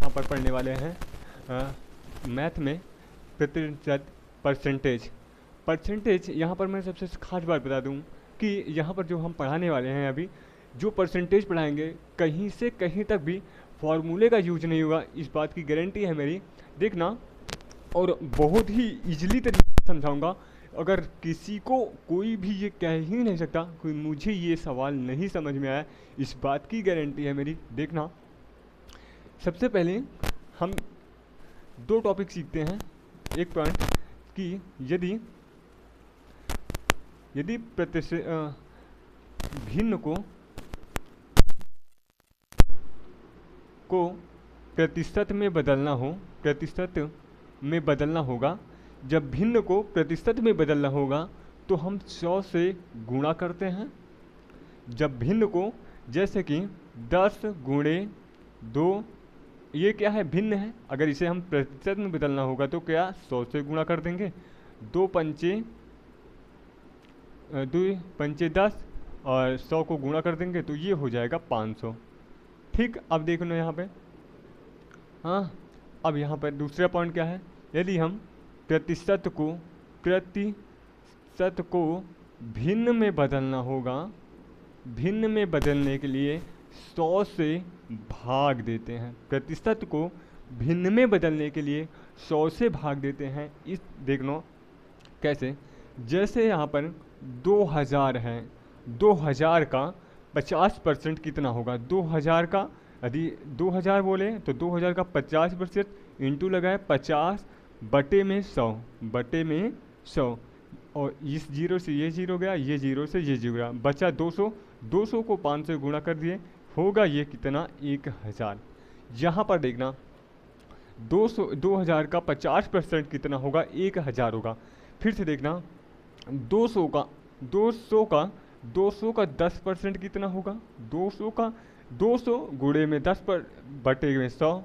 यहाँ पर पढ़ने वाले हैं मैथ में प्रतिशत परसेंटेज। यहाँ पर मैं सबसे खास बात बता दूँ कि यहाँ पर जो हम पढ़ाने वाले हैं अभी जो परसेंटेज पढ़ाएंगे कहीं से कहीं तक भी फॉर्मूले का यूज नहीं होगा, इस बात की गारंटी है मेरी, देखना। और बहुत ही इजीली तरीके से समझाऊंगा, अगर किसी को कोई भी ये कह ही नहीं सकता कोई मुझे ये सवाल नहीं समझ में आया, इस बात की गारंटी है मेरी, देखना। सबसे पहले हम दो टॉपिक सीखते हैं। एक पॉइंट कि यदि भिन्न को प्रतिशत में बदलना होगा। जब भिन्न को प्रतिशत में बदलना होगा तो हम 100 से गुणा करते हैं। जब भिन्न को, जैसे कि 10 गुणे 2, ये क्या है, भिन्न है, अगर इसे हम प्रतिशत में बदलना होगा तो क्या 100 से गुणा कर देंगे। 2 पंचे 10 और 100 को गुणा कर देंगे तो ये हो जाएगा 500। ठीक, अब देख लो यहाँ पे। हाँ, अब यहाँ पर दूसरा पॉइंट क्या है, यदि हम प्रतिशत को भिन्न में बदलना होगा, भिन्न में बदलने के लिए 100 से भाग देते हैं। प्रतिशत को भिन्न में बदलने के लिए 100 से भाग देते हैं। इस देख लो कैसे, जैसे यहाँ पर 2000 है, 2000 का 50% कितना होगा, 2000 का, यदि 2000 बोले तो 2000 का 50% इंटू लगाए 50 बटे में 100 और इस जीरो से ये जीरो गया, ये जीरो से ये जीरो गया, बचा 200। 200 को 5 से गुणा कर दिए, होगा ये कितना, 1000। यहाँ पर देखना 2000 का 50% कितना होगा, 1000 होगा। फिर से देखना 200 का 10% कितना होगा, 200 गुणे में 10 पर बटे में 100,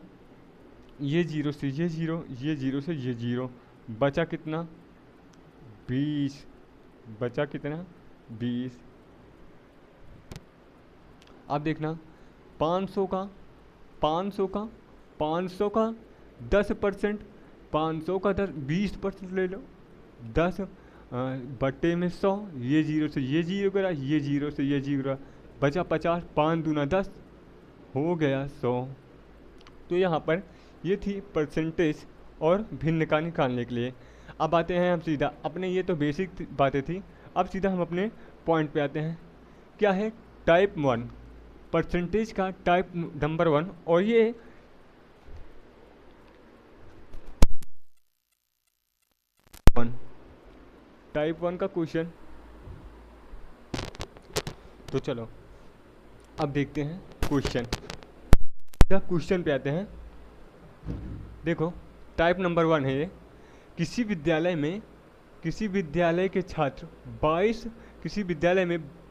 ये जीरो से ये जीरो, ये जीरो से ये जीरो, बचा कितना, 20, बचा कितना, 20। अब देखना 500 का 10%, 500 का 20% ले लो, 10 बटे में 100, ये जीरो से ये जीरो करा, ये जीरो से ये जीरो, बचा 50, 5 दूना 10, हो गया 100। तो यहाँ पर ये थी परसेंटेज और भिन्न का निकालने के लिए। अब आते हैं हम सीधा अपने, ये तो बेसिक बातें थी, अब सीधा हम अपने पॉइंट पे आते हैं। क्या है, टाइप 1 परसेंटेज का टाइप नंबर 1, और ये टाइप 1 का क्वेश्चन। तो चलो अब देखते हैं क्वेश्चन पे आते हैं। देखो टाइप नंबर 1 है ये, किसी विद्यालय के छात्र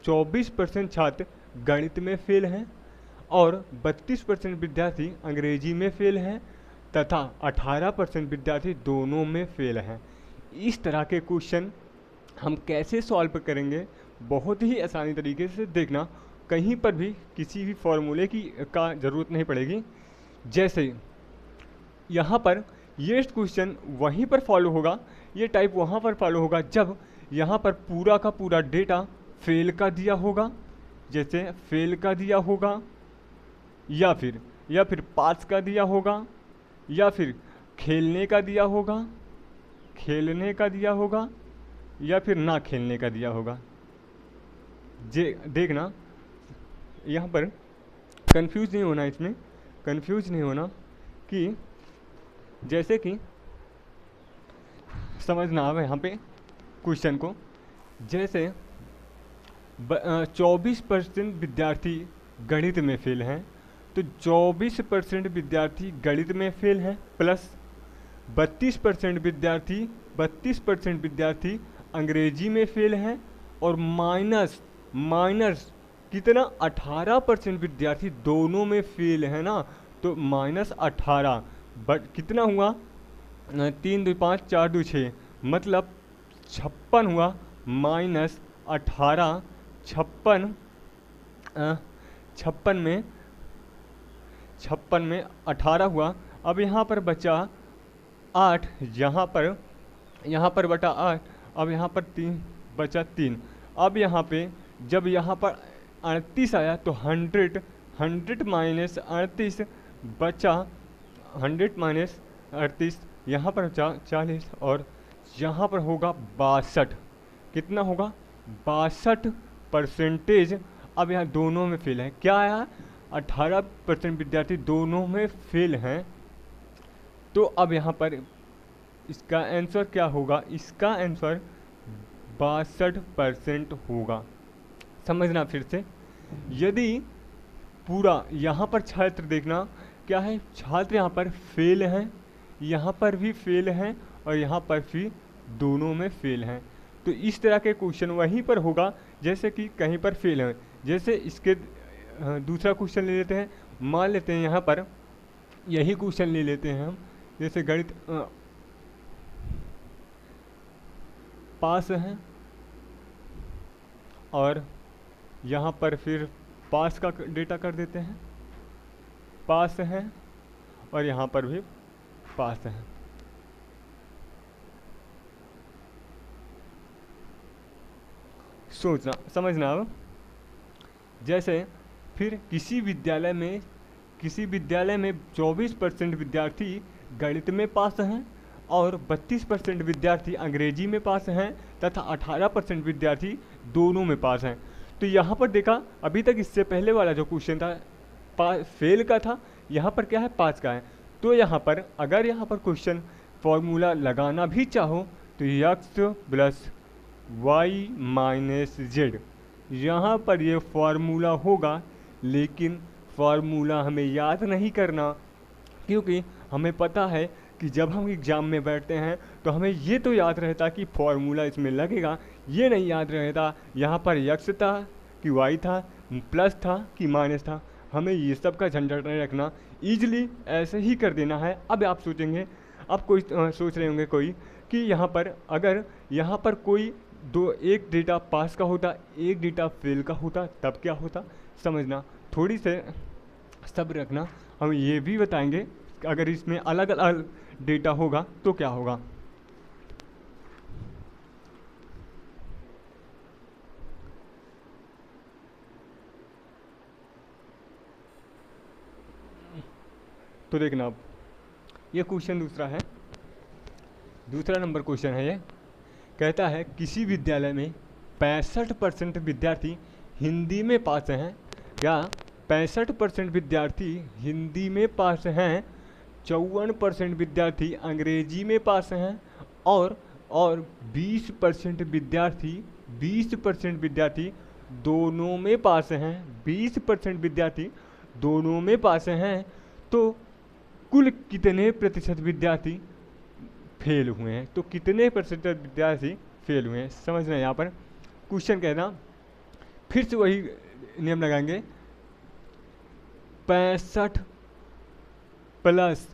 24% छात्र गणित में फेल हैं और 32% विद्यार्थी अंग्रेजी में फेल हैं तथा 18% विद्यार्थी दोनों में फेल हैं। इस तरह के क्वेश्चन हम कैसे सॉल्व करेंगे, बहुत ही आसानी तरीके से, देखना कहीं पर भी किसी भी फॉर्मूले का ज़रूरत नहीं पड़ेगी। जैसे यहाँ पर ये क्वेश्चन वहीं पर फॉलो होगा, ये टाइप वहाँ पर फॉलो होगा जब यहाँ पर पूरा का पूरा डेटा फेल का दिया होगा, जैसे फेल का दिया होगा, या फिर पास का दिया होगा, या फिर खेलने का दिया होगा, या फिर ना खेलने का दिया होगा। देखना यहाँ पर कंफ्यूज नहीं होना, इसमें कंफ्यूज नहीं होना कि जैसे कि समझना आवे यहाँ पे क्वेश्चन को। जैसे 24% विद्यार्थी गणित में फेल हैं, तो 24% विद्यार्थी गणित में फेल हैं, प्लस 32% विद्यार्थी अंग्रेजी में फेल हैं, और माइनस कितना, 18% विद्यार्थी दोनों में फेल है ना, तो -18 बट कितना हुआ, 3 2 5 4 2 6, मतलब 56 हुआ, -18, 56 में 18 हुआ, अब यहाँ पर बचा 8, यहाँ पर बटा 8, अब यहाँ पर 3 बचा 3। अब यहाँ पे जब यहाँ पर 38 आया तो 100 माइनस 38 बचा 100 माइनस 38, यहाँ पर बचा 40 और यहाँ पर होगा 62। कितना होगा? 62%। अब यहाँ दोनों में फेल है। क्या आया? 18% विद्यार्थी दोनों में फेल हैं। तो अब यहाँ पर इसका आंसर क्या होगा? इसका आंसर 62% होगा। समझना फिर से, यदि पूरा यहाँ पर छात्र देखना क्या है, छात्र यहाँ पर फेल हैं, यहाँ पर भी फेल हैं और यहाँ पर भी दोनों में फेल हैं। तो इस तरह के क्वेश्चन वहीं पर होगा जैसे कि कहीं पर फेल हैं। जैसे इसके दूसरा क्वेश्चन ले लेते हैं, मान लेते हैं यहाँ पर यही क्वेश्चन ले लेते हैं हम, जैसे गणित पास हैं और यहाँ पर फिर पास का डेटा कर देते हैं, पास हैं और यहाँ पर भी पास हैं। सोचना समझना। अब जैसे फिर किसी विद्यालय में 24% विद्यार्थी गणित में पास हैं और 32% विद्यार्थी अंग्रेजी में पास हैं तथा 18% विद्यार्थी दोनों में पास हैं। तो यहाँ पर देखा, अभी तक इससे पहले वाला जो क्वेश्चन था फेल का था, यहाँ पर क्या है? पास का है। तो यहाँ पर अगर यहाँ पर क्वेश्चन फॉर्मूला लगाना भी चाहो तो x plus Y minus Z, यहाँ पर ये फार्मूला होगा। लेकिन फार्मूला हमें याद नहीं करना, क्योंकि हमें पता है कि जब हम एग्ज़ाम में बैठते हैं तो हमें ये तो याद रहता कि फार्मूला इसमें लगेगा, ये नहीं याद रहता यहाँ पर x था कि y था, प्लस था कि माइनस था। हमें ये सब का झंझट नहीं रखना, ईजिली ऐसे ही कर देना है। अब आप सोचेंगे, अब कोई सोच रहे होंगे कोई कि यहाँ पर अगर यहाँ पर कोई एक डेटा पास का होता, एक डेटा फेल का होता, तब क्या होता? समझना, थोड़ी से सब्र रखना। हम ये भी बताएंगे अगर इसमें अलग अलग डेटा होगा तो क्या होगा। तो देखना, अब ये क्वेश्चन दूसरा है, दूसरा नंबर क्वेश्चन है। ये कहता है किसी विद्यालय में 65% विद्यार्थी हिंदी में पास हैं। क्या 65% विद्यार्थी हिंदी में पास हैं, 54% विद्यार्थी अंग्रेजी में पास हैं और 20% विद्यार्थी दोनों में पास हैं। 20% विद्यार्थी दोनों में पास हैं। तो कुल कितने प्रतिशत विद्यार्थी फेल हुए हैं? तो कितने प्रतिशत विद्यार्थी फेल हुए हैं, समझना। यहाँ पर क्वेश्चन कहना, फिर से वही नियम लगाएंगे, 65 प्लस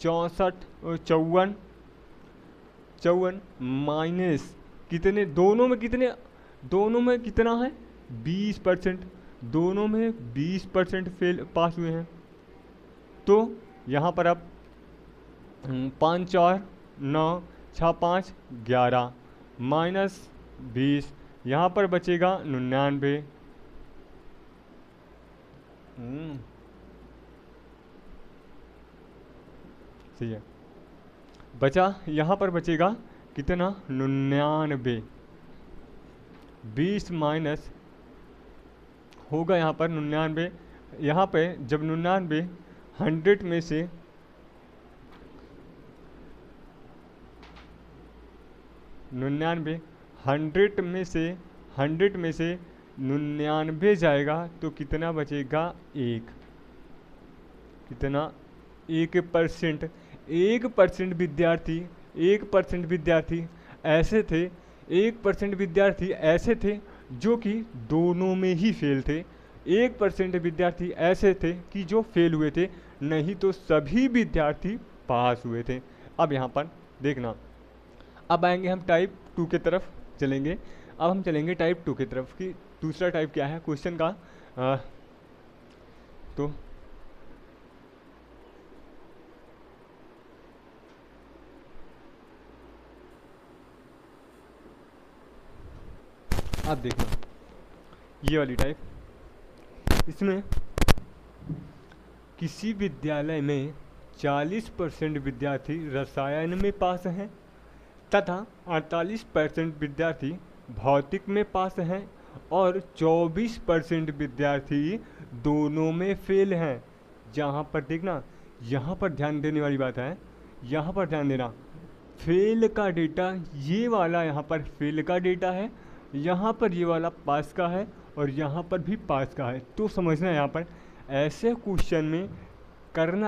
54 माइनस कितने, दोनों में कितना है? 20%। दोनों में 20% फेल पास हुए हैं। तो यहाँ पर अब 5 4 9 6 5 11 माइनस 20, यहाँ पर बचेगा 99। सही है, बचा यहाँ पर बचेगा कितना? 99। 20 माइनस होगा यहाँ पर 99। यहाँ पे जब 99 100 में से 100 में से 99 जाएगा तो कितना बचेगा? 1। कितना? 1%। 1% विद्यार्थी ऐसे थे, 1% विद्यार्थी ऐसे थे जो कि दोनों में ही फेल थे। 1% विद्यार्थी ऐसे थे कि जो फेल हुए थे, नहीं तो सभी विद्यार्थी पास हुए थे। अब यहाँ पर देखना, अब आएंगे हम टाइप 2 के तरफ चलेंगे। अब हम चलेंगे टाइप 2 की तरफ कि दूसरा टाइप क्या है क्वेश्चन का। तो अब देखना ये वाली टाइप, इसमें किसी विद्यालय में 40% विद्यार्थी रसायन में पास हैं तथा 48% विद्यार्थी भौतिक में पास हैं और 24% विद्यार्थी दोनों में फेल हैं। जहाँ पर देखना, यहाँ पर ध्यान देने वाली बात है, यहाँ पर ध्यान देना, फेल का डेटा ये वाला यहाँ पर फेल का डेटा है, यहाँ पर ये वाला पास का है और यहाँ पर भी पास का है। तो समझना यहाँ पर ऐसे क्वेश्चन में करना